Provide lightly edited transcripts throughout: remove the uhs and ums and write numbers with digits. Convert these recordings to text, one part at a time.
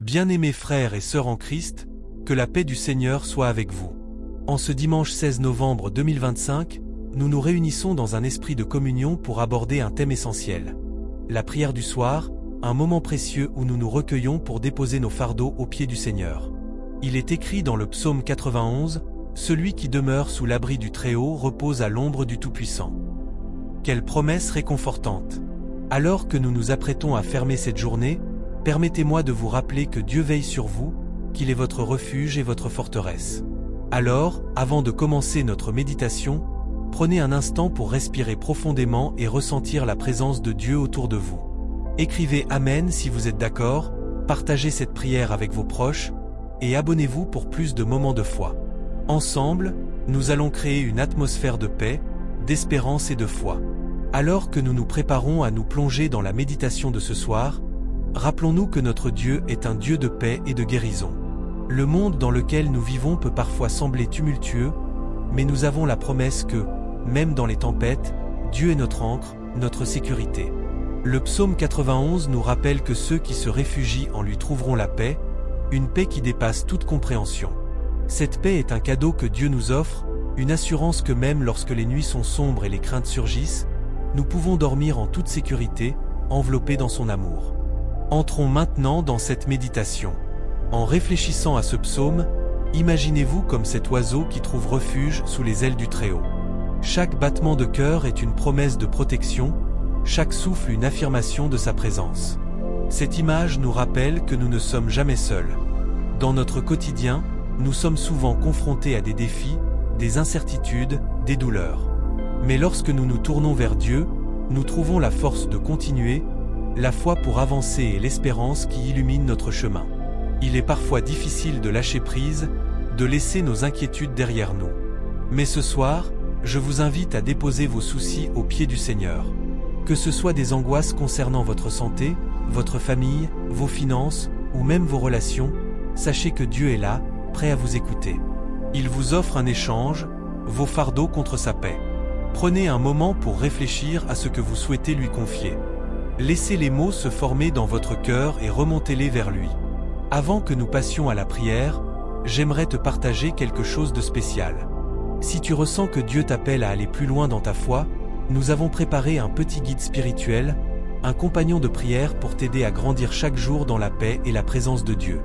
Bien-aimés frères et sœurs en Christ, que la paix du Seigneur soit avec vous. En ce dimanche 16 novembre 2025, nous nous réunissons dans un esprit de communion pour aborder un thème essentiel. La prière du soir, un moment précieux où nous nous recueillons pour déposer nos fardeaux aux pieds du Seigneur. Il est écrit dans le psaume 91, « Celui qui demeure sous l'abri du Très-Haut repose à l'ombre du Tout-Puissant ». Quelle promesse réconfortante! Alors que nous nous apprêtons à fermer cette journée, permettez-moi de vous rappeler que Dieu veille sur vous, qu'il est votre refuge et votre forteresse. Alors, avant de commencer notre méditation, prenez un instant pour respirer profondément et ressentir la présence de Dieu autour de vous. Écrivez Amen si vous êtes d'accord, partagez cette prière avec vos proches, et abonnez-vous pour plus de moments de foi. Ensemble, nous allons créer une atmosphère de paix, d'espérance et de foi. Alors que nous nous préparons à nous plonger dans la méditation de ce soir, rappelons-nous que notre Dieu est un Dieu de paix et de guérison. Le monde dans lequel nous vivons peut parfois sembler tumultueux, mais nous avons la promesse que, même dans les tempêtes, Dieu est notre ancre, notre sécurité. Le psaume 91 nous rappelle que ceux qui se réfugient en lui trouveront la paix, une paix qui dépasse toute compréhension. Cette paix est un cadeau que Dieu nous offre, une assurance que même lorsque les nuits sont sombres et les craintes surgissent, nous pouvons dormir en toute sécurité, enveloppés dans son amour. Entrons maintenant dans cette méditation. En réfléchissant à ce psaume, imaginez-vous comme cet oiseau qui trouve refuge sous les ailes du Très-Haut. Chaque battement de cœur est une promesse de protection, chaque souffle une affirmation de sa présence. Cette image nous rappelle que nous ne sommes jamais seuls. Dans notre quotidien, nous sommes souvent confrontés à des défis, des incertitudes, des douleurs. Mais lorsque nous nous tournons vers Dieu, nous trouvons la force de continuer, la foi pour avancer et l'espérance qui illumine notre chemin. Il est parfois difficile de lâcher prise, de laisser nos inquiétudes derrière nous. Mais ce soir, je vous invite à déposer vos soucis aux pieds du Seigneur. Que ce soit des angoisses concernant votre santé, votre famille, vos finances, ou même vos relations, sachez que Dieu est là, prêt à vous écouter. Il vous offre un échange, vos fardeaux contre sa paix. Prenez un moment pour réfléchir à ce que vous souhaitez lui confier. Laissez les mots se former dans votre cœur et remontez-les vers lui. Avant que nous passions à la prière, j'aimerais te partager quelque chose de spécial. Si tu ressens que Dieu t'appelle à aller plus loin dans ta foi, nous avons préparé un petit guide spirituel, un compagnon de prière pour t'aider à grandir chaque jour dans la paix et la présence de Dieu.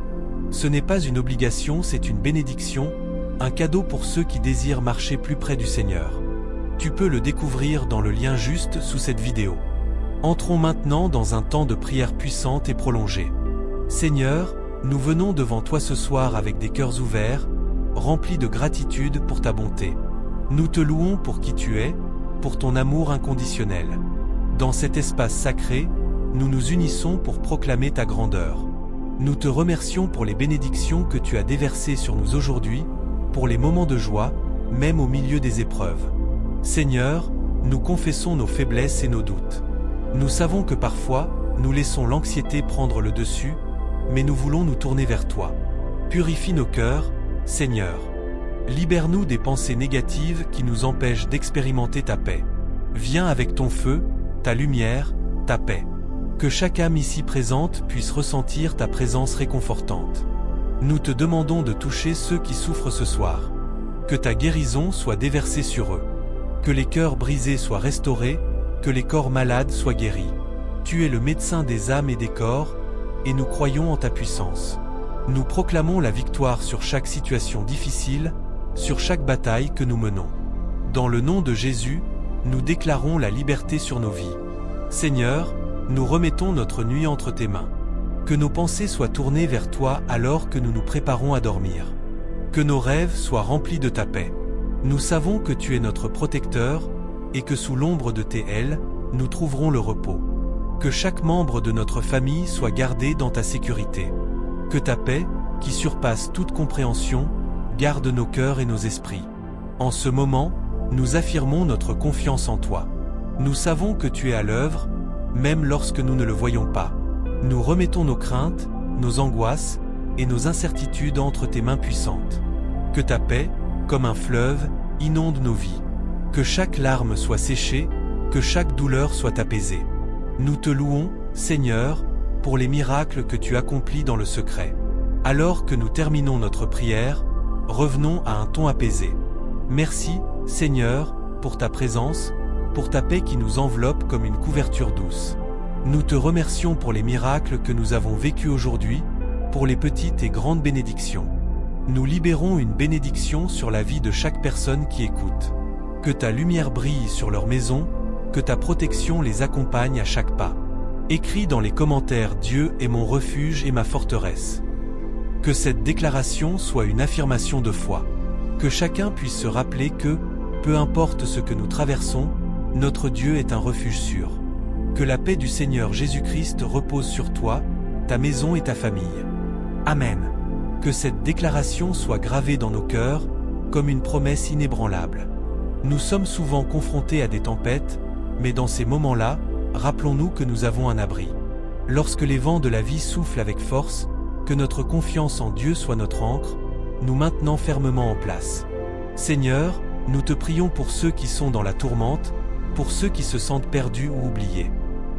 Ce n'est pas une obligation, c'est une bénédiction, un cadeau pour ceux qui désirent marcher plus près du Seigneur. Tu peux le découvrir dans le lien juste sous cette vidéo. Entrons maintenant dans un temps de prière puissante et prolongée. Seigneur, nous venons devant toi ce soir avec des cœurs ouverts, remplis de gratitude pour ta bonté. Nous te louons pour qui tu es, pour ton amour inconditionnel. Dans cet espace sacré, nous nous unissons pour proclamer ta grandeur. Nous te remercions pour les bénédictions que tu as déversées sur nous aujourd'hui, pour les moments de joie, même au milieu des épreuves. Seigneur, nous confessons nos faiblesses et nos doutes. Nous savons que parfois, nous laissons l'anxiété prendre le dessus, mais nous voulons nous tourner vers toi. Purifie nos cœurs, Seigneur. Libère-nous des pensées négatives qui nous empêchent d'expérimenter ta paix. Viens avec ton feu, ta lumière, ta paix. Que chaque âme ici présente puisse ressentir ta présence réconfortante. Nous te demandons de toucher ceux qui souffrent ce soir. Que ta guérison soit déversée sur eux. Que les cœurs brisés soient restaurés, que les corps malades soient guéris. Tu es le médecin des âmes et des corps, et nous croyons en ta puissance. Nous proclamons la victoire sur chaque situation difficile, sur chaque bataille que nous menons. Dans le nom de Jésus, nous déclarons la liberté sur nos vies. Seigneur, nous remettons notre nuit entre tes mains. Que nos pensées soient tournées vers toi alors que nous nous préparons à dormir. Que nos rêves soient remplis de ta paix. Nous savons que tu es notre protecteur, et que sous l'ombre de tes ailes, nous trouverons le repos. Que chaque membre de notre famille soit gardé dans ta sécurité. Que ta paix, qui surpasse toute compréhension, garde nos cœurs et nos esprits. En ce moment, nous affirmons notre confiance en toi. Nous savons que tu es à l'œuvre, même lorsque nous ne le voyons pas. Nous remettons nos craintes, nos angoisses et nos incertitudes entre tes mains puissantes. Que ta paix, comme un fleuve, inonde nos vies. Que chaque larme soit séchée, que chaque douleur soit apaisée. Nous te louons, Seigneur, pour les miracles que tu accomplis dans le secret. Alors que nous terminons notre prière, revenons à un ton apaisé. Merci, Seigneur, pour ta présence, pour ta paix qui nous enveloppe comme une couverture douce. Nous te remercions pour les miracles que nous avons vécus aujourd'hui, pour les petites et grandes bénédictions. Nous libérons une bénédiction sur la vie de chaque personne qui écoute. Que ta lumière brille sur leur maison, que ta protection les accompagne à chaque pas. Écris dans les commentaires « Dieu est mon refuge et ma forteresse ». Que cette déclaration soit une affirmation de foi. Que chacun puisse se rappeler que, peu importe ce que nous traversons, notre Dieu est un refuge sûr. Que la paix du Seigneur Jésus-Christ repose sur toi, ta maison et ta famille. Amen. Que cette déclaration soit gravée dans nos cœurs, comme une promesse inébranlable. Nous sommes souvent confrontés à des tempêtes, mais dans ces moments-là, rappelons-nous que nous avons un abri. Lorsque les vents de la vie soufflent avec force, que notre confiance en Dieu soit notre ancre, nous maintenant fermement en place. Seigneur, nous te prions pour ceux qui sont dans la tourmente, pour ceux qui se sentent perdus ou oubliés.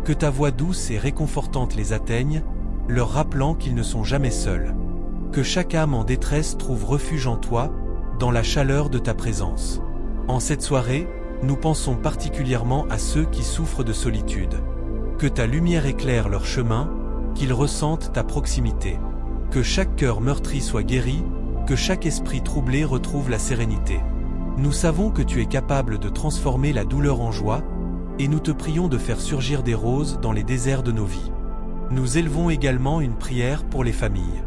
Que ta voix douce et réconfortante les atteigne, leur rappelant qu'ils ne sont jamais seuls. Que chaque âme en détresse trouve refuge en toi, dans la chaleur de ta présence. En cette soirée, nous pensons particulièrement à ceux qui souffrent de solitude. Que ta lumière éclaire leur chemin, qu'ils ressentent ta proximité. Que chaque cœur meurtri soit guéri, que chaque esprit troublé retrouve la sérénité. Nous savons que tu es capable de transformer la douleur en joie, et nous te prions de faire surgir des roses dans les déserts de nos vies. Nous élevons également une prière pour les familles.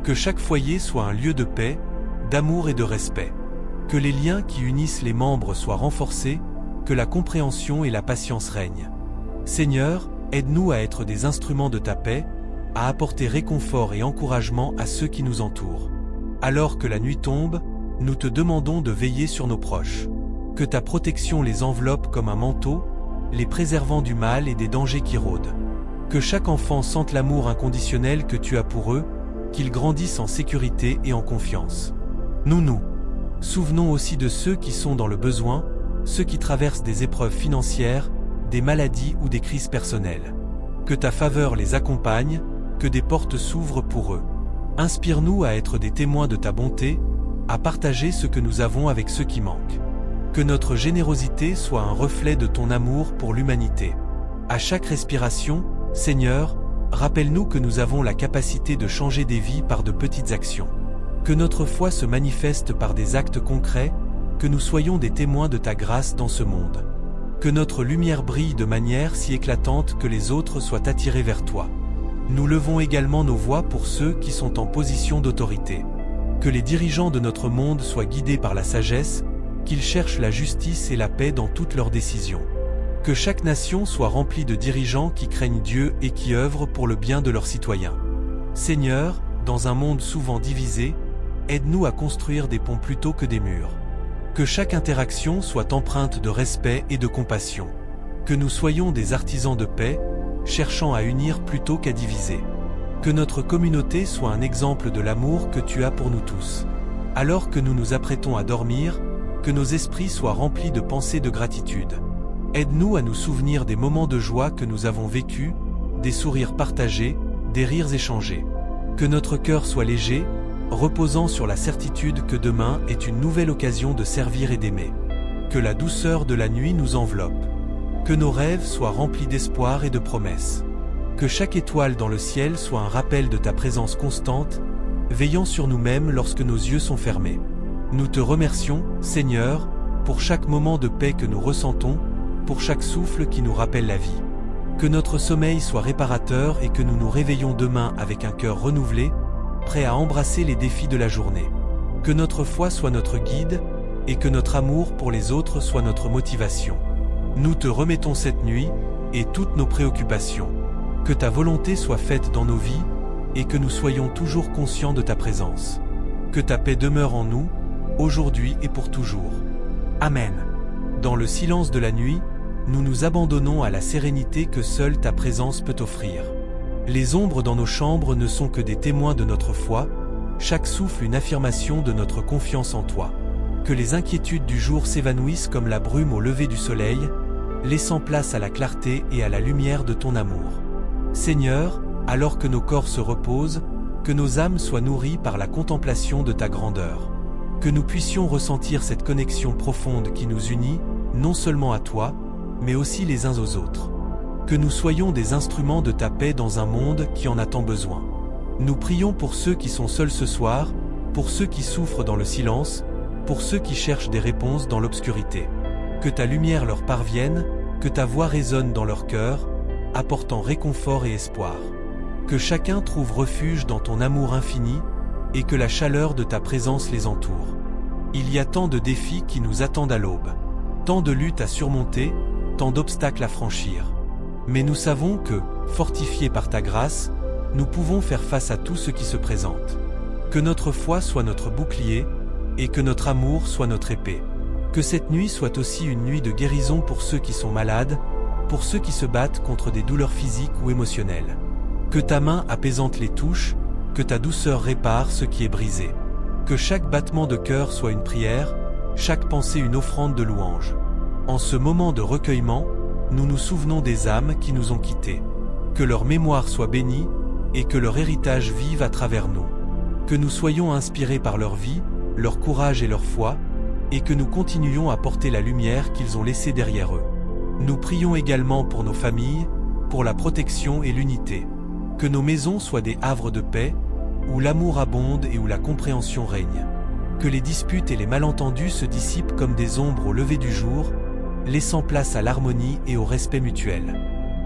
Que chaque foyer soit un lieu de paix, d'amour et de respect. Que les liens qui unissent les membres soient renforcés, que la compréhension et la patience règnent. Seigneur, aide-nous à être des instruments de ta paix, à apporter réconfort et encouragement à ceux qui nous entourent. Alors que la nuit tombe, nous te demandons de veiller sur nos proches. Que ta protection les enveloppe comme un manteau, les préservant du mal et des dangers qui rôdent. Que chaque enfant sente l'amour inconditionnel que tu as pour eux, qu'ils grandissent en sécurité et en confiance. Nous souvenons aussi de ceux qui sont dans le besoin, ceux qui traversent des épreuves financières, des maladies ou des crises personnelles. Que ta faveur les accompagne, que des portes s'ouvrent pour eux. Inspire-nous à être des témoins de ta bonté, à partager ce que nous avons avec ceux qui manquent. Que notre générosité soit un reflet de ton amour pour l'humanité. À chaque respiration, Seigneur, rappelle-nous que nous avons la capacité de changer des vies par de petites actions. Que notre foi se manifeste par des actes concrets, que nous soyons des témoins de ta grâce dans ce monde. Que notre lumière brille de manière si éclatante que les autres soient attirés vers toi. Nous levons également nos voix pour ceux qui sont en position d'autorité. Que les dirigeants de notre monde soient guidés par la sagesse, qu'ils cherchent la justice et la paix dans toutes leurs décisions. Que chaque nation soit remplie de dirigeants qui craignent Dieu et qui œuvrent pour le bien de leurs citoyens. Seigneur, dans un monde souvent divisé, aide-nous à construire des ponts plutôt que des murs. Que chaque interaction soit empreinte de respect et de compassion. Que nous soyons des artisans de paix, cherchant à unir plutôt qu'à diviser. Que notre communauté soit un exemple de l'amour que tu as pour nous tous. Alors que nous nous apprêtons à dormir, que nos esprits soient remplis de pensées de gratitude. Aide-nous à nous souvenir des moments de joie que nous avons vécus, des sourires partagés, des rires échangés. Que notre cœur soit léger, reposant sur la certitude que demain est une nouvelle occasion de servir et d'aimer. Que la douceur de la nuit nous enveloppe. Que nos rêves soient remplis d'espoir et de promesses. Que chaque étoile dans le ciel soit un rappel de ta présence constante, veillant sur nous-mêmes lorsque nos yeux sont fermés. Nous te remercions, Seigneur, pour chaque moment de paix que nous ressentons, pour chaque souffle qui nous rappelle la vie. Que notre sommeil soit réparateur et que nous nous réveillons demain avec un cœur renouvelé, prêt à embrasser les défis de la journée. Que notre foi soit notre guide, et que notre amour pour les autres soit notre motivation. Nous te remettons cette nuit, et toutes nos préoccupations. Que ta volonté soit faite dans nos vies, et que nous soyons toujours conscients de ta présence. Que ta paix demeure en nous, aujourd'hui et pour toujours. Amen. Dans le silence de la nuit, nous nous abandonnons à la sérénité que seule ta présence peut offrir. Les ombres dans nos chambres ne sont que des témoins de notre foi, chaque souffle une affirmation de notre confiance en toi. Que les inquiétudes du jour s'évanouissent comme la brume au lever du soleil, laissant place à la clarté et à la lumière de ton amour. Seigneur, Alors que nos corps se reposent, que nos âmes soient nourries par la contemplation de ta grandeur. Que nous puissions ressentir cette connexion profonde qui nous unit, non seulement à toi, mais aussi les uns aux autres. Que nous soyons des instruments de ta paix dans un monde qui en a tant besoin. Nous prions pour ceux qui sont seuls ce soir, pour ceux qui souffrent dans le silence, pour ceux qui cherchent des réponses dans l'obscurité. Que ta lumière leur parvienne, que ta voix résonne dans leur cœur, apportant réconfort et espoir. Que chacun trouve refuge dans ton amour infini, et que la chaleur de ta présence les entoure. Il y a tant de défis qui nous attendent à l'aube, tant de luttes à surmonter, tant d'obstacles à franchir. Mais nous savons que, fortifiés par ta grâce, nous pouvons faire face à tout ce qui se présente. Que notre foi soit notre bouclier, et que notre amour soit notre épée. Que cette nuit soit aussi une nuit de guérison pour ceux qui sont malades, pour ceux qui se battent contre des douleurs physiques ou émotionnelles. Que ta main apaisante les touche, que ta douceur répare ce qui est brisé. Que chaque battement de cœur soit une prière, chaque pensée une offrande de louange. En ce moment de recueillement, nous nous souvenons des âmes qui nous ont quittés. Que leur mémoire soit bénie, et que leur héritage vive à travers nous. Que nous soyons inspirés par leur vie, leur courage et leur foi, et que nous continuions à porter la lumière qu'ils ont laissée derrière eux. Nous prions également pour nos familles, pour la protection et l'unité. Que nos maisons soient des havres de paix, où l'amour abonde et où la compréhension règne. Que les disputes et les malentendus se dissipent comme des ombres au lever du jour, laissant place à l'harmonie et au respect mutuel.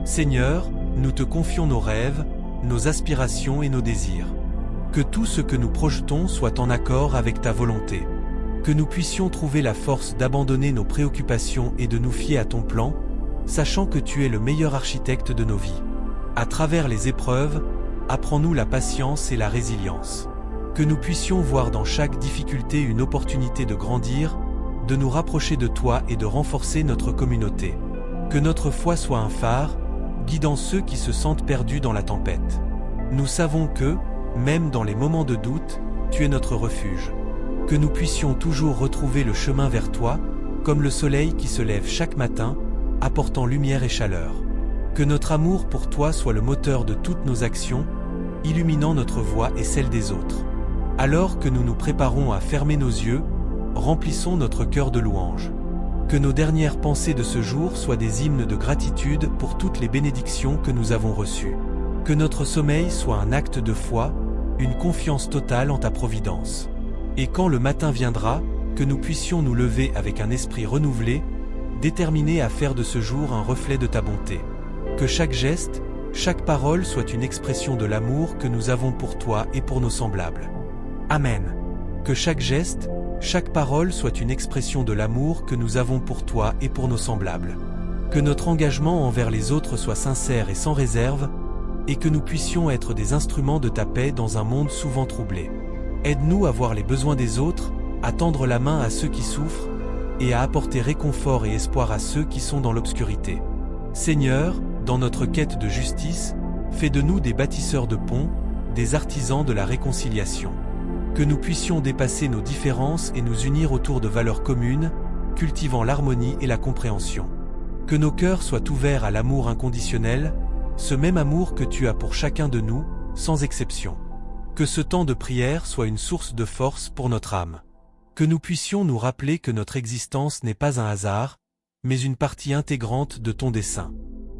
Seigneur, nous te confions nos rêves, nos aspirations et nos désirs. Que tout ce que nous projetons soit en accord avec ta volonté. Que nous puissions trouver la force d'abandonner nos préoccupations et de nous fier à ton plan, sachant que tu es le meilleur architecte de nos vies. À travers les épreuves, apprends-nous la patience et la résilience. Que nous puissions voir dans chaque difficulté une opportunité de grandir, de nous rapprocher de toi et de renforcer notre communauté. Que notre foi soit un phare, guidant ceux qui se sentent perdus dans la tempête. Nous savons que, même dans les moments de doute, tu es notre refuge. Que nous puissions toujours retrouver le chemin vers toi, comme le soleil qui se lève chaque matin, apportant lumière et chaleur. Que notre amour pour toi soit le moteur de toutes nos actions, illuminant notre voie et celle des autres. Alors que nous nous préparons à fermer nos yeux, remplissons notre cœur de louanges. Que nos dernières pensées de ce jour soient des hymnes de gratitude pour toutes les bénédictions que nous avons reçues. Que notre sommeil soit un acte de foi, une confiance totale en ta providence. Et quand le matin viendra, que nous puissions nous lever avec un esprit renouvelé, déterminés à faire de ce jour un reflet de ta bonté. Que chaque geste, chaque parole soit une expression de l'amour que nous avons pour toi et pour nos semblables. Amen. Que chaque geste, chaque parole soit une expression de l'amour que nous avons pour toi et pour nos semblables. Que notre engagement envers les autres soit sincère et sans réserve, et que nous puissions être des instruments de ta paix dans un monde souvent troublé. Aide-nous à voir les besoins des autres, à tendre la main à ceux qui souffrent, et à apporter réconfort et espoir à ceux qui sont dans l'obscurité. Seigneur, dans notre quête de justice, fais de nous des bâtisseurs de ponts, des artisans de la réconciliation. Que nous puissions dépasser nos différences et nous unir autour de valeurs communes, cultivant l'harmonie et la compréhension. Que nos cœurs soient ouverts à l'amour inconditionnel, ce même amour que tu as pour chacun de nous, sans exception. Que ce temps de prière soit une source de force pour notre âme. Que nous puissions nous rappeler que notre existence n'est pas un hasard, mais une partie intégrante de ton dessein.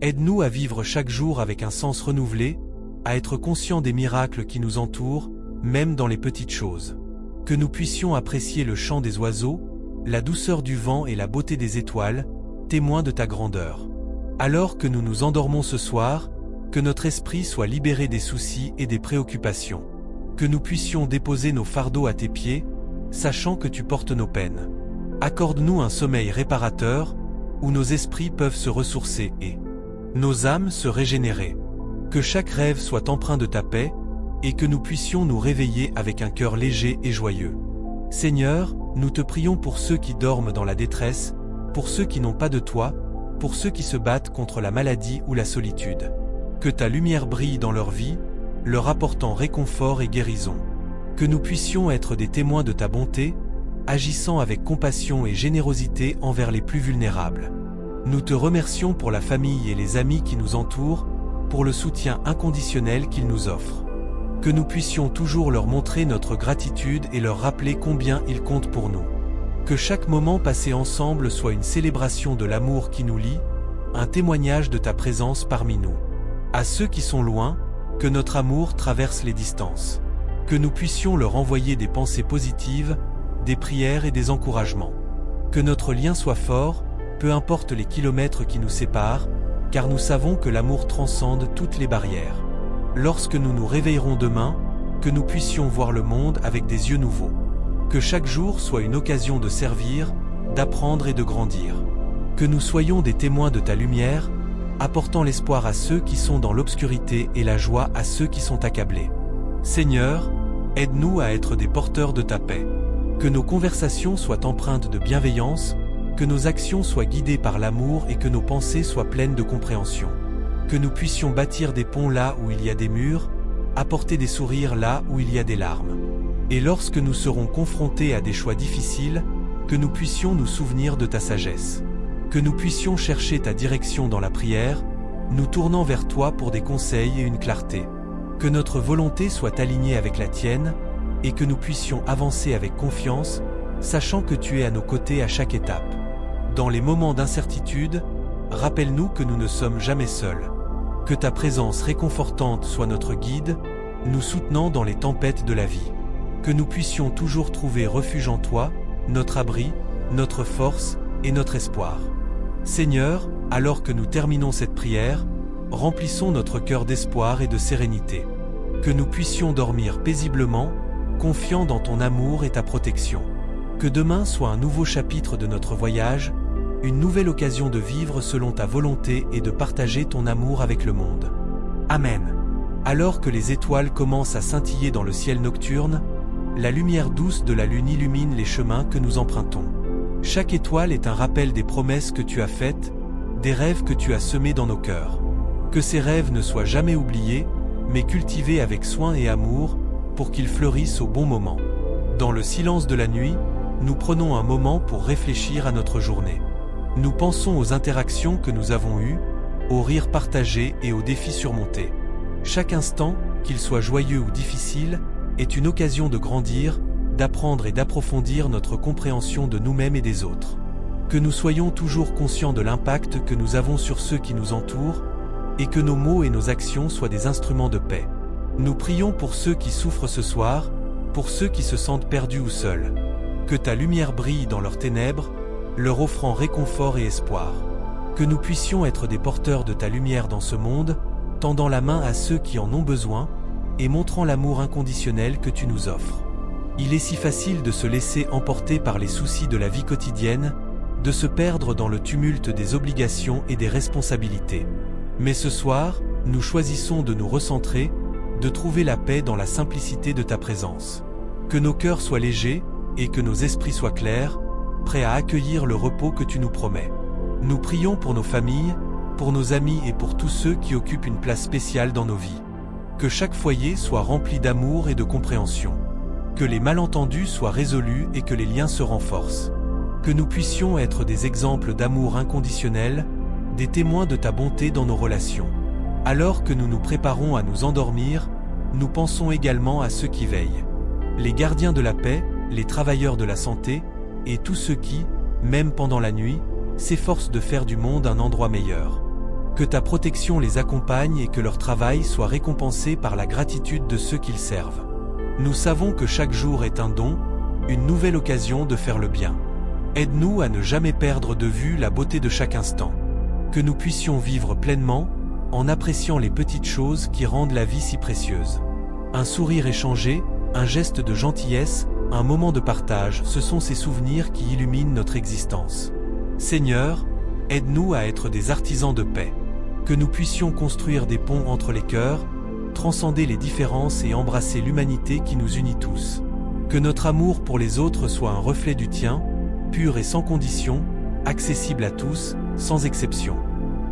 Aide-nous à vivre chaque jour avec un sens renouvelé, à être conscients des miracles qui nous entourent, même dans les petites choses. Que nous puissions apprécier le chant des oiseaux, la douceur du vent et la beauté des étoiles, témoins de ta grandeur. Alors que nous nous endormons ce soir, que notre esprit soit libéré des soucis et des préoccupations. Que nous puissions déposer nos fardeaux à tes pieds, sachant que tu portes nos peines. Accorde-nous un sommeil réparateur, où nos esprits peuvent se ressourcer et nos âmes se régénérer. Que chaque rêve soit empreint de ta paix, et que nous puissions nous réveiller avec un cœur léger et joyeux. Seigneur, nous te prions pour ceux qui dorment dans la détresse, pour ceux qui n'ont pas de toi, pour ceux qui se battent contre la maladie ou la solitude. Que ta lumière brille dans leur vie, leur apportant réconfort et guérison. Que nous puissions être des témoins de ta bonté, agissant avec compassion et générosité envers les plus vulnérables. Nous te remercions pour la famille et les amis qui nous entourent, pour le soutien inconditionnel qu'ils nous offrent. Que nous puissions toujours leur montrer notre gratitude et leur rappeler combien ils comptent pour nous. Que chaque moment passé ensemble soit une célébration de l'amour qui nous lie, un témoignage de ta présence parmi nous. À ceux qui sont loin, que notre amour traverse les distances. Que nous puissions leur envoyer des pensées positives, des prières et des encouragements. Que notre lien soit fort, peu importe les kilomètres qui nous séparent, car nous savons que l'amour transcende toutes les barrières. Lorsque nous nous réveillerons demain, que nous puissions voir le monde avec des yeux nouveaux. Que chaque jour soit une occasion de servir, d'apprendre et de grandir. Que nous soyons des témoins de ta lumière, apportant l'espoir à ceux qui sont dans l'obscurité et la joie à ceux qui sont accablés. Seigneur, aide-nous à être des porteurs de ta paix. Que nos conversations soient empreintes de bienveillance, que nos actions soient guidées par l'amour et que nos pensées soient pleines de compréhension. Que nous puissions bâtir des ponts là où il y a des murs, apporter des sourires là où il y a des larmes. Et lorsque nous serons confrontés à des choix difficiles, que nous puissions nous souvenir de ta sagesse. Que nous puissions chercher ta direction dans la prière, nous tournant vers toi pour des conseils et une clarté. Que notre volonté soit alignée avec la tienne, et que nous puissions avancer avec confiance, sachant que tu es à nos côtés à chaque étape. Dans les moments d'incertitude, rappelle-nous que nous ne sommes jamais seuls. Que ta présence réconfortante soit notre guide, nous soutenant dans les tempêtes de la vie. Que nous puissions toujours trouver refuge en toi, notre abri, notre force et notre espoir. Seigneur, alors que nous terminons cette prière, remplissons notre cœur d'espoir et de sérénité. Que nous puissions dormir paisiblement, confiants dans ton amour et ta protection. Que demain soit un nouveau chapitre de notre voyage, une nouvelle occasion de vivre selon ta volonté et de partager ton amour avec le monde. Amen. Alors que les étoiles commencent à scintiller dans le ciel nocturne, la lumière douce de la lune illumine les chemins que nous empruntons. Chaque étoile est un rappel des promesses que tu as faites, des rêves que tu as semés dans nos cœurs. Que ces rêves ne soient jamais oubliés, mais cultivés avec soin et amour, pour qu'ils fleurissent au bon moment. Dans le silence de la nuit, nous prenons un moment pour réfléchir à notre journée. Nous pensons aux interactions que nous avons eues, aux rires partagés et aux défis surmontés. Chaque instant, qu'il soit joyeux ou difficile, est une occasion de grandir, d'apprendre et d'approfondir notre compréhension de nous-mêmes et des autres. Que nous soyons toujours conscients de l'impact que nous avons sur ceux qui nous entourent, et que nos mots et nos actions soient des instruments de paix. Nous prions pour ceux qui souffrent ce soir, pour ceux qui se sentent perdus ou seuls. Que ta lumière brille dans leurs ténèbres, leur offrant réconfort et espoir. Que nous puissions être des porteurs de ta lumière dans ce monde, tendant la main à ceux qui en ont besoin, et montrant l'amour inconditionnel que tu nous offres. Il est si facile de se laisser emporter par les soucis de la vie quotidienne, de se perdre dans le tumulte des obligations et des responsabilités. Mais ce soir, nous choisissons de nous recentrer, de trouver la paix dans la simplicité de ta présence. Que nos cœurs soient légers, et que nos esprits soient clairs, prêts à accueillir le repos que tu nous promets. Nous prions pour nos familles, pour nos amis et pour tous ceux qui occupent une place spéciale dans nos vies. Que chaque foyer soit rempli d'amour et de compréhension. Que les malentendus soient résolus et que les liens se renforcent. Que nous puissions être des exemples d'amour inconditionnel, des témoins de ta bonté dans nos relations. Alors que nous nous préparons à nous endormir, nous pensons également à ceux qui veillent. Les gardiens de la paix, les travailleurs de la santé, et tous ceux qui, même pendant la nuit, s'efforcent de faire du monde un endroit meilleur. Que ta protection les accompagne et que leur travail soit récompensé par la gratitude de ceux qu'ils servent. Nous savons que chaque jour est un don, une nouvelle occasion de faire le bien. Aide-nous à ne jamais perdre de vue la beauté de chaque instant. Que nous puissions vivre pleinement, en appréciant les petites choses qui rendent la vie si précieuse. Un sourire échangé, un geste de gentillesse, un moment de partage, ce sont ces souvenirs qui illuminent notre existence. Seigneur, aide-nous à être des artisans de paix. Que nous puissions construire des ponts entre les cœurs, transcender les différences et embrasser l'humanité qui nous unit tous. Que notre amour pour les autres soit un reflet du tien, pur et sans condition, accessible à tous, sans exception.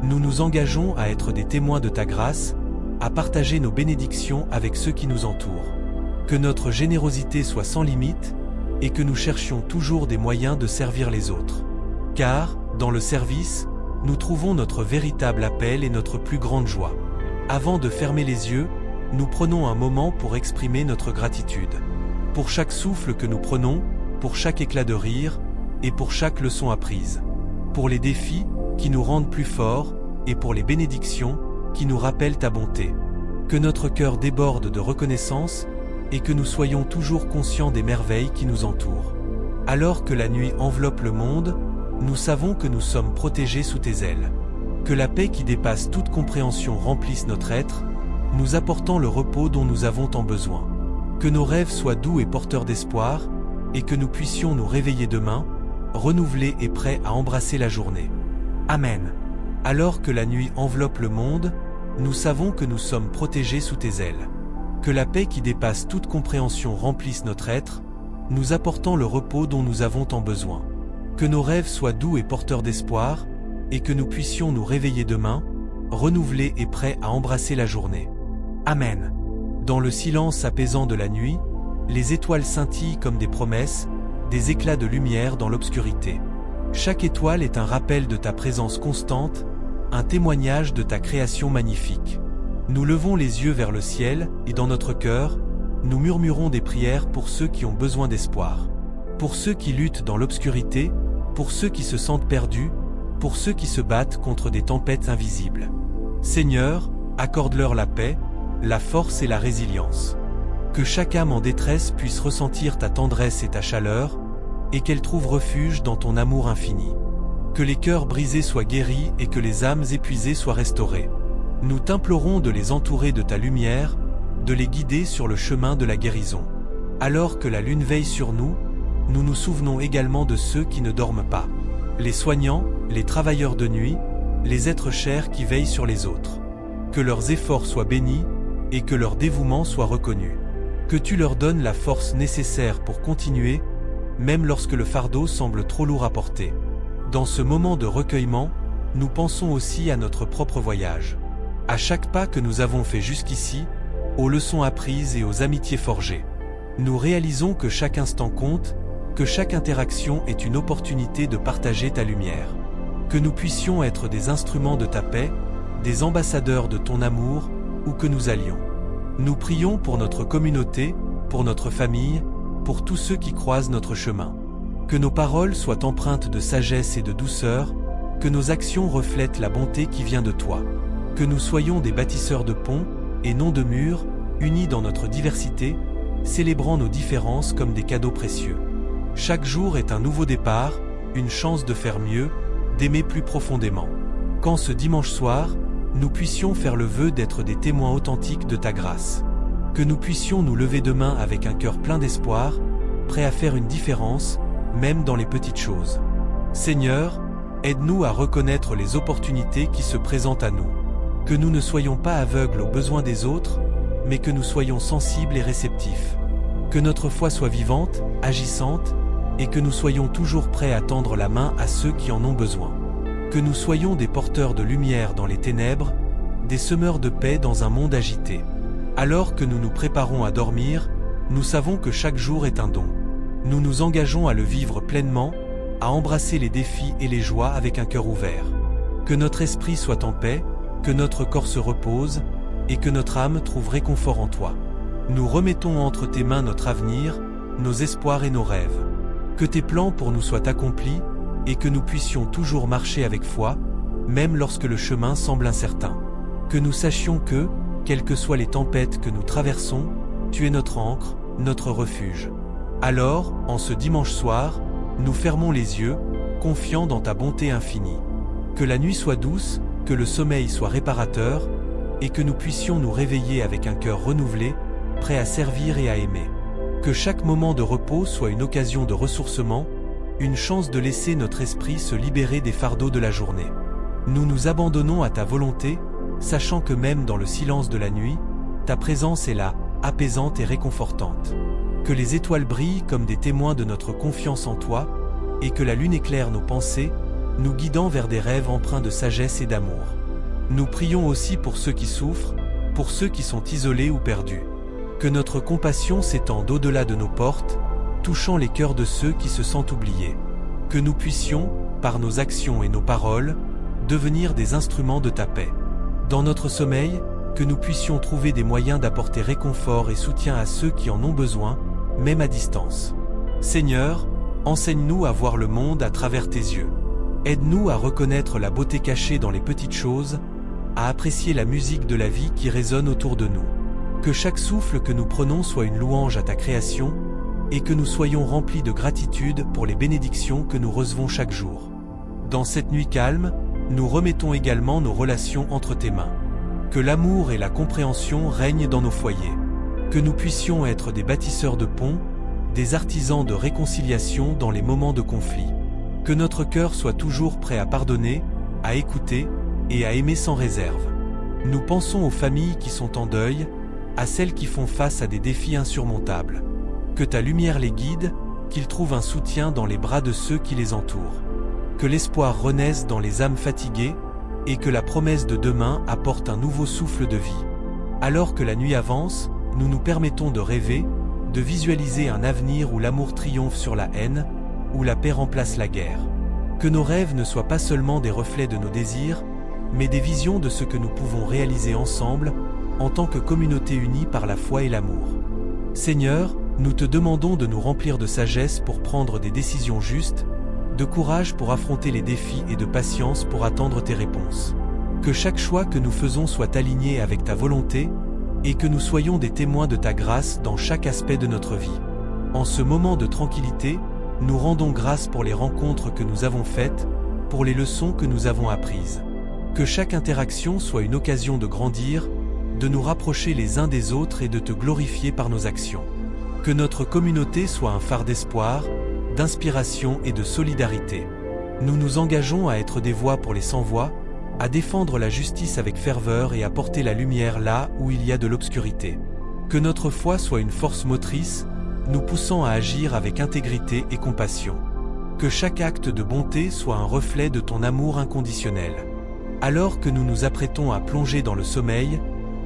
Nous nous engageons à être des témoins de ta grâce, à partager nos bénédictions avec ceux qui nous entourent. Que notre générosité soit sans limite, et que nous cherchions toujours des moyens de servir les autres. Car, dans le service, nous trouvons notre véritable appel et notre plus grande joie. Avant de fermer les yeux, nous prenons un moment pour exprimer notre gratitude. Pour chaque souffle que nous prenons, pour chaque éclat de rire, et pour chaque leçon apprise. Pour les défis, qui nous rendent plus forts, et pour les bénédictions, qui nous rappellent ta bonté. Que notre cœur déborde de reconnaissance, et que nous soyons toujours conscients des merveilles qui nous entourent. Alors que la nuit enveloppe le monde, nous savons que nous sommes protégés sous tes ailes. Que la paix qui dépasse toute compréhension remplisse notre être, nous apportant le repos dont nous avons tant besoin. Que nos rêves soient doux et porteurs d'espoir, et que nous puissions nous réveiller demain, renouvelés et prêts à embrasser la journée. Amen. Alors que la nuit enveloppe le monde, nous savons que nous sommes protégés sous tes ailes. Que la paix qui dépasse toute compréhension remplisse notre être, nous apportant le repos dont nous avons tant besoin. Que nos rêves soient doux et porteurs d'espoir, et que nous puissions nous réveiller demain, renouvelés et prêts à embrasser la journée. Amen. Dans le silence apaisant de la nuit, les étoiles scintillent comme des promesses, des éclats de lumière dans l'obscurité. Chaque étoile est un rappel de ta présence constante, un témoignage de ta création magnifique. Nous levons les yeux vers le ciel, et dans notre cœur, nous murmurons des prières pour ceux qui ont besoin d'espoir. Pour ceux qui luttent dans l'obscurité, pour ceux qui se sentent perdus, pour ceux qui se battent contre des tempêtes invisibles. Seigneur, accorde-leur la paix, la force et la résilience. Que chaque âme en détresse puisse ressentir ta tendresse et ta chaleur, et qu'elle trouve refuge dans ton amour infini. Que les cœurs brisés soient guéris et que les âmes épuisées soient restaurées. Nous t'implorons de les entourer de ta lumière, de les guider sur le chemin de la guérison. Alors que la lune veille sur nous, nous nous souvenons également de ceux qui ne dorment pas. Les soignants, les travailleurs de nuit, les êtres chers qui veillent sur les autres. Que leurs efforts soient bénis, et que leur dévouement soit reconnu. Que tu leur donnes la force nécessaire pour continuer, même lorsque le fardeau semble trop lourd à porter. Dans ce moment de recueillement, nous pensons aussi à notre propre voyage. À chaque pas que nous avons fait jusqu'ici, aux leçons apprises et aux amitiés forgées. Nous réalisons que chaque instant compte, que chaque interaction est une opportunité de partager ta lumière. Que nous puissions être des instruments de ta paix, des ambassadeurs de ton amour, où que nous allions. Nous prions pour notre communauté, pour notre famille, pour tous ceux qui croisent notre chemin. Que nos paroles soient empreintes de sagesse et de douceur, que nos actions reflètent la bonté qui vient de toi. Que nous soyons des bâtisseurs de ponts, et non de murs, unis dans notre diversité, célébrant nos différences comme des cadeaux précieux. Chaque jour est un nouveau départ, une chance de faire mieux, d'aimer plus profondément. Quand ce dimanche soir, nous puissions faire le vœu d'être des témoins authentiques de ta grâce. Que nous puissions nous lever demain avec un cœur plein d'espoir, prêt à faire une différence, même dans les petites choses. Seigneur, aide-nous à reconnaître les opportunités qui se présentent à nous. Que nous ne soyons pas aveugles aux besoins des autres, mais que nous soyons sensibles et réceptifs. Que notre foi soit vivante, agissante, et que nous soyons toujours prêts à tendre la main à ceux qui en ont besoin. Que nous soyons des porteurs de lumière dans les ténèbres, des semeurs de paix dans un monde agité. Alors que nous nous préparons à dormir, nous savons que chaque jour est un don. Nous nous engageons à le vivre pleinement, à embrasser les défis et les joies avec un cœur ouvert. Que notre esprit soit en paix, que notre corps se repose, et que notre âme trouve réconfort en toi. Nous remettons entre tes mains notre avenir, nos espoirs et nos rêves. Que tes plans pour nous soient accomplis, et que nous puissions toujours marcher avec foi, même lorsque le chemin semble incertain. Que nous sachions que, quelles que soient les tempêtes que nous traversons, tu es notre ancre, notre refuge. Alors, en ce dimanche soir, nous fermons les yeux, confiants dans ta bonté infinie. Que la nuit soit douce, que le sommeil soit réparateur, et que nous puissions nous réveiller avec un cœur renouvelé, prêt à servir et à aimer. Que chaque moment de repos soit une occasion de ressourcement, une chance de laisser notre esprit se libérer des fardeaux de la journée. Nous nous abandonnons à ta volonté, sachant que même dans le silence de la nuit, ta présence est là, apaisante et réconfortante. Que les étoiles brillent comme des témoins de notre confiance en toi, et que la lune éclaire nos pensées, nous guidant vers des rêves empreints de sagesse et d'amour. Nous prions aussi pour ceux qui souffrent, pour ceux qui sont isolés ou perdus. Que notre compassion s'étende au-delà de nos portes, touchant les cœurs de ceux qui se sentent oubliés. Que nous puissions, par nos actions et nos paroles, devenir des instruments de ta paix. Dans notre sommeil, que nous puissions trouver des moyens d'apporter réconfort et soutien à ceux qui en ont besoin, même à distance. Seigneur, enseigne-nous à voir le monde à travers tes yeux. Aide-nous à reconnaître la beauté cachée dans les petites choses, à apprécier la musique de la vie qui résonne autour de nous. Que chaque souffle que nous prenons soit une louange à ta création, et que nous soyons remplis de gratitude pour les bénédictions que nous recevons chaque jour. Dans cette nuit calme, nous remettons également nos relations entre tes mains. Que l'amour et la compréhension règnent dans nos foyers. Que nous puissions être des bâtisseurs de ponts, des artisans de réconciliation dans les moments de conflit. Que notre cœur soit toujours prêt à pardonner, à écouter et à aimer sans réserve. Nous pensons aux familles qui sont en deuil, à celles qui font face à des défis insurmontables. Que ta lumière les guide, qu'ils trouvent un soutien dans les bras de ceux qui les entourent. Que l'espoir renaisse dans les âmes fatiguées, et que la promesse de demain apporte un nouveau souffle de vie. Alors que la nuit avance, nous nous permettons de rêver, de visualiser un avenir où l'amour triomphe sur la haine, où la paix remplace la guerre. Que nos rêves ne soient pas seulement des reflets de nos désirs, mais des visions de ce que nous pouvons réaliser ensemble, en tant que communauté unie par la foi et l'amour. Seigneur, nous te demandons de nous remplir de sagesse pour prendre des décisions justes, de courage pour affronter les défis et de patience pour attendre tes réponses. Que chaque choix que nous faisons soit aligné avec ta volonté, et que nous soyons des témoins de ta grâce dans chaque aspect de notre vie. En ce moment de tranquillité, nous rendons grâce pour les rencontres que nous avons faites, pour les leçons que nous avons apprises. Que chaque interaction soit une occasion de grandir, de nous rapprocher les uns des autres et de te glorifier par nos actions. Que notre communauté soit un phare d'espoir, d'inspiration et de solidarité. Nous nous engageons à être des voix pour les sans-voix, à défendre la justice avec ferveur et à porter la lumière là où il y a de l'obscurité. Que notre foi soit une force motrice, nous poussant à agir avec intégrité et compassion. Que chaque acte de bonté soit un reflet de ton amour inconditionnel. Alors que nous nous apprêtons à plonger dans le sommeil,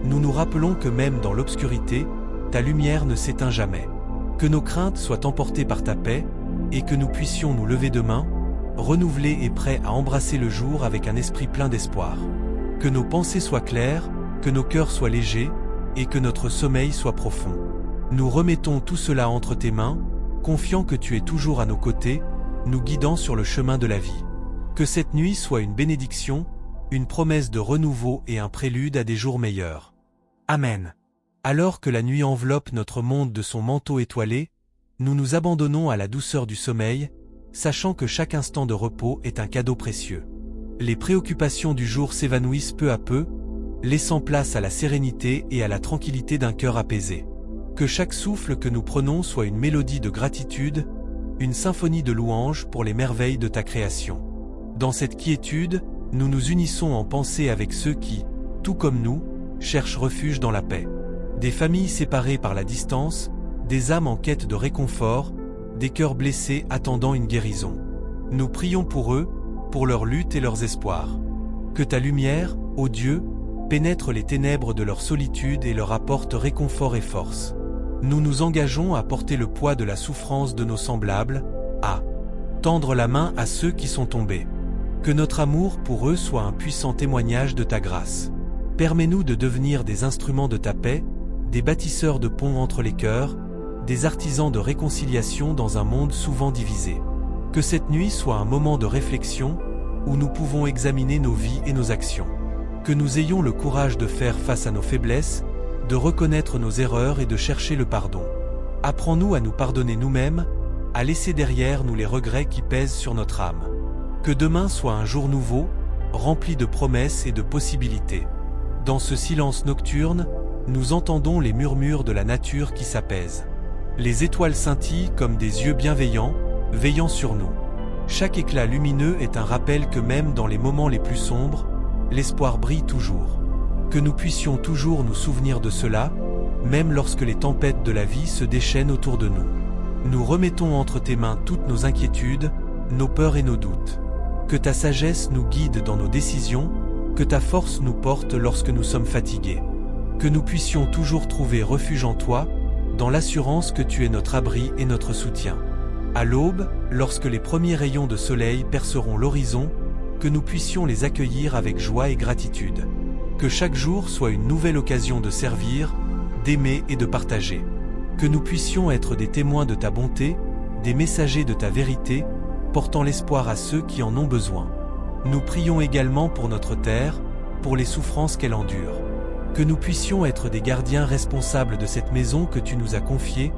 nous nous rappelons que même dans l'obscurité, ta lumière ne s'éteint jamais. Que nos craintes soient emportées par ta paix, et que nous puissions nous lever demain, renouvelés et prêts à embrasser le jour avec un esprit plein d'espoir. Que nos pensées soient claires, que nos cœurs soient légers, et que notre sommeil soit profond. Nous remettons tout cela entre tes mains, confiant que tu es toujours à nos côtés, nous guidant sur le chemin de la vie. Que cette nuit soit une bénédiction, une promesse de renouveau et un prélude à des jours meilleurs. Amen. Alors que la nuit enveloppe notre monde de son manteau étoilé, nous nous abandonnons à la douceur du sommeil, sachant que chaque instant de repos est un cadeau précieux. Les préoccupations du jour s'évanouissent peu à peu, laissant place à la sérénité et à la tranquillité d'un cœur apaisé. Que chaque souffle que nous prenons soit une mélodie de gratitude, une symphonie de louanges pour les merveilles de ta création. Dans cette quiétude, nous nous unissons en pensée avec ceux qui, tout comme nous, cherchent refuge dans la paix. Des familles séparées par la distance, des âmes en quête de réconfort, des cœurs blessés attendant une guérison. Nous prions pour eux, pour leur lutte et leurs espoirs. Que ta lumière, ô Dieu, pénètre les ténèbres de leur solitude et leur apporte réconfort et force. Nous nous engageons à porter le poids de la souffrance de nos semblables, à tendre la main à ceux qui sont tombés. Que notre amour pour eux soit un puissant témoignage de ta grâce. Permets-nous de devenir des instruments de ta paix, des bâtisseurs de ponts entre les cœurs, des artisans de réconciliation dans un monde souvent divisé. Que cette nuit soit un moment de réflexion, où nous pouvons examiner nos vies et nos actions. Que nous ayons le courage de faire face à nos faiblesses, de reconnaître nos erreurs et de chercher le pardon. Apprends-nous à nous pardonner nous-mêmes, à laisser derrière nous les regrets qui pèsent sur notre âme. Que demain soit un jour nouveau, rempli de promesses et de possibilités. Dans ce silence nocturne, nous entendons les murmures de la nature qui s'apaisent. Les étoiles scintillent comme des yeux bienveillants, veillant sur nous. Chaque éclat lumineux est un rappel que même dans les moments les plus sombres, l'espoir brille toujours. Que nous puissions toujours nous souvenir de cela, même lorsque les tempêtes de la vie se déchaînent autour de nous. Nous remettons entre tes mains toutes nos inquiétudes, nos peurs et nos doutes. Que ta sagesse nous guide dans nos décisions, que ta force nous porte lorsque nous sommes fatigués. Que nous puissions toujours trouver refuge en toi, dans l'assurance que tu es notre abri et notre soutien. À l'aube, lorsque les premiers rayons de soleil perceront l'horizon, que nous puissions les accueillir avec joie et gratitude. Que chaque jour soit une nouvelle occasion de servir, d'aimer et de partager. Que nous puissions être des témoins de ta bonté, des messagers de ta vérité, portant l'espoir à ceux qui en ont besoin. Nous prions également pour notre terre, pour les souffrances qu'elle endure. Que nous puissions être des gardiens responsables de cette maison que tu nous as confiée,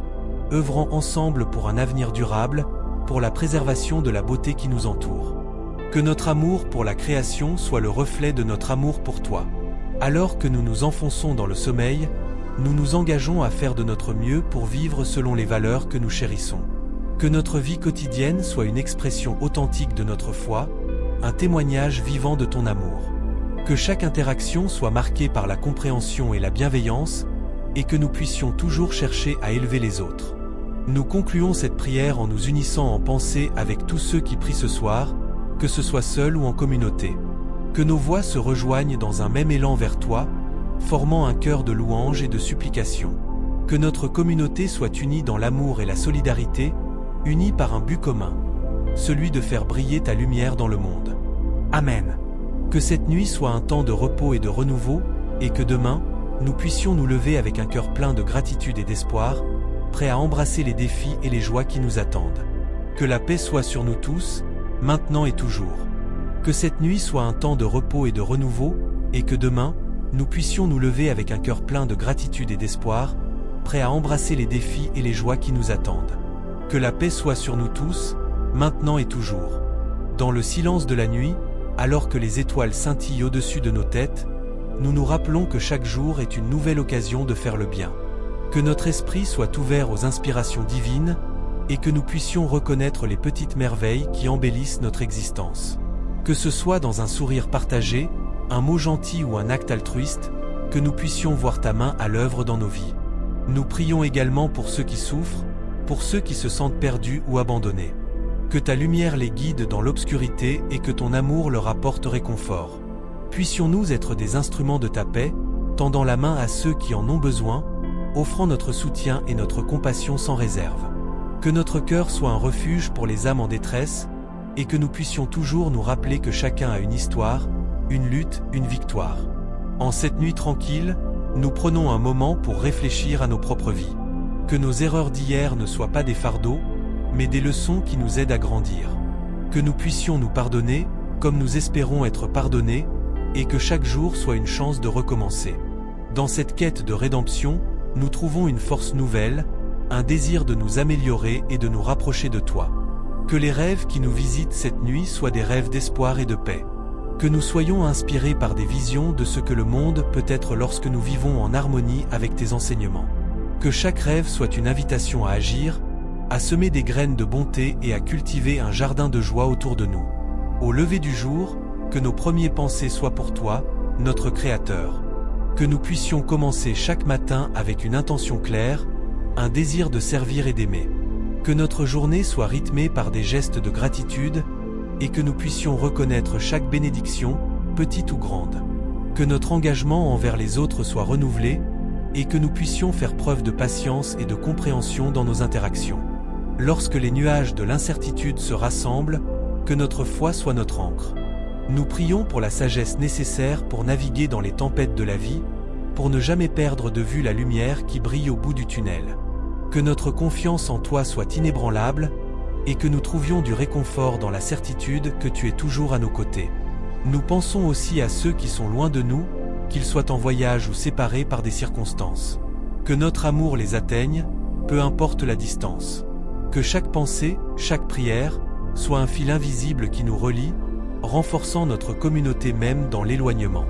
œuvrant ensemble pour un avenir durable, pour la préservation de la beauté qui nous entoure. Que notre amour pour la création soit le reflet de notre amour pour toi. Alors que nous nous enfonçons dans le sommeil, nous nous engageons à faire de notre mieux pour vivre selon les valeurs que nous chérissons. Que notre vie quotidienne soit une expression authentique de notre foi, un témoignage vivant de ton amour. Que chaque interaction soit marquée par la compréhension et la bienveillance, et que nous puissions toujours chercher à élever les autres. Nous concluons cette prière en nous unissant en pensée avec tous ceux qui prient ce soir, que ce soit seul ou en communauté. Que nos voix se rejoignent dans un même élan vers toi, formant un cœur de louange et de supplication. Que notre communauté soit unie dans l'amour et la solidarité, unie par un but commun, celui de faire briller ta lumière dans le monde. Amen. Que cette nuit soit un temps de repos et de renouveau, et que demain, nous puissions nous lever avec un cœur plein de gratitude et d'espoir, prêts à embrasser les défis et les joies qui nous attendent. Que la paix soit sur nous tous, maintenant et toujours. Que cette nuit soit un temps de repos et de renouveau, et que demain, nous puissions nous lever avec un cœur plein de gratitude et d'espoir, prêts à embrasser les défis et les joies qui nous attendent. Que la paix soit sur nous tous, maintenant et toujours. Dans le silence de la nuit, alors que les étoiles scintillent au-dessus de nos têtes, nous nous rappelons que chaque jour est une nouvelle occasion de faire le bien. Que notre esprit soit ouvert aux inspirations divines, et que nous puissions reconnaître les petites merveilles qui embellissent notre existence. Que ce soit dans un sourire partagé, un mot gentil ou un acte altruiste, que nous puissions voir ta main à l'œuvre dans nos vies. Nous prions également pour ceux qui souffrent, pour ceux qui se sentent perdus ou abandonnés. Que ta lumière les guide dans l'obscurité et que ton amour leur apporte réconfort. Puissions-nous être des instruments de ta paix, tendant la main à ceux qui en ont besoin, offrant notre soutien et notre compassion sans réserve. Que notre cœur soit un refuge pour les âmes en détresse, et que nous puissions toujours nous rappeler que chacun a une histoire, une lutte, une victoire. En cette nuit tranquille, nous prenons un moment pour réfléchir à nos propres vies. Que nos erreurs d'hier ne soient pas des fardeaux, mais des leçons qui nous aident à grandir. Que nous puissions nous pardonner, comme nous espérons être pardonnés, et que chaque jour soit une chance de recommencer. Dans cette quête de rédemption, nous trouvons une force nouvelle, un désir de nous améliorer et de nous rapprocher de toi. Que les rêves qui nous visitent cette nuit soient des rêves d'espoir et de paix. Que nous soyons inspirés par des visions de ce que le monde peut être lorsque nous vivons en harmonie avec tes enseignements. Que chaque rêve soit une invitation à agir, à semer des graines de bonté et à cultiver un jardin de joie autour de nous. Au lever du jour, que nos premiers pensées soient pour toi, notre Créateur. Que nous puissions commencer chaque matin avec une intention claire, un désir de servir et d'aimer. Que notre journée soit rythmée par des gestes de gratitude, et que nous puissions reconnaître chaque bénédiction, petite ou grande. Que notre engagement envers les autres soit renouvelé, et que nous puissions faire preuve de patience et de compréhension dans nos interactions. Lorsque les nuages de l'incertitude se rassemblent, que notre foi soit notre ancre. Nous prions pour la sagesse nécessaire pour naviguer dans les tempêtes de la vie, pour ne jamais perdre de vue la lumière qui brille au bout du tunnel. Que notre confiance en toi soit inébranlable, et que nous trouvions du réconfort dans la certitude que tu es toujours à nos côtés. Nous pensons aussi à ceux qui sont loin de nous, qu'ils soient en voyage ou séparés par des circonstances. Que notre amour les atteigne, peu importe la distance. Que chaque pensée, chaque prière, soit un fil invisible qui nous relie, renforçant notre communauté même dans l'éloignement.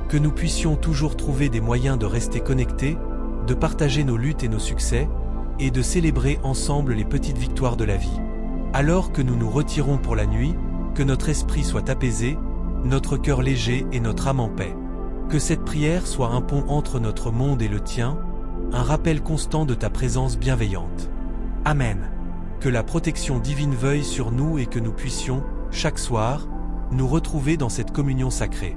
Que nous puissions toujours trouver des moyens de rester connectés, de partager nos luttes et nos succès, et de célébrer ensemble les petites victoires de la vie. Alors que nous nous retirons pour la nuit, que notre esprit soit apaisé, notre cœur léger et notre âme en paix. Que cette prière soit un pont entre notre monde et le tien, un rappel constant de ta présence bienveillante. Amen. Que la protection divine veuille sur nous et que nous puissions, chaque soir, nous retrouver dans cette communion sacrée.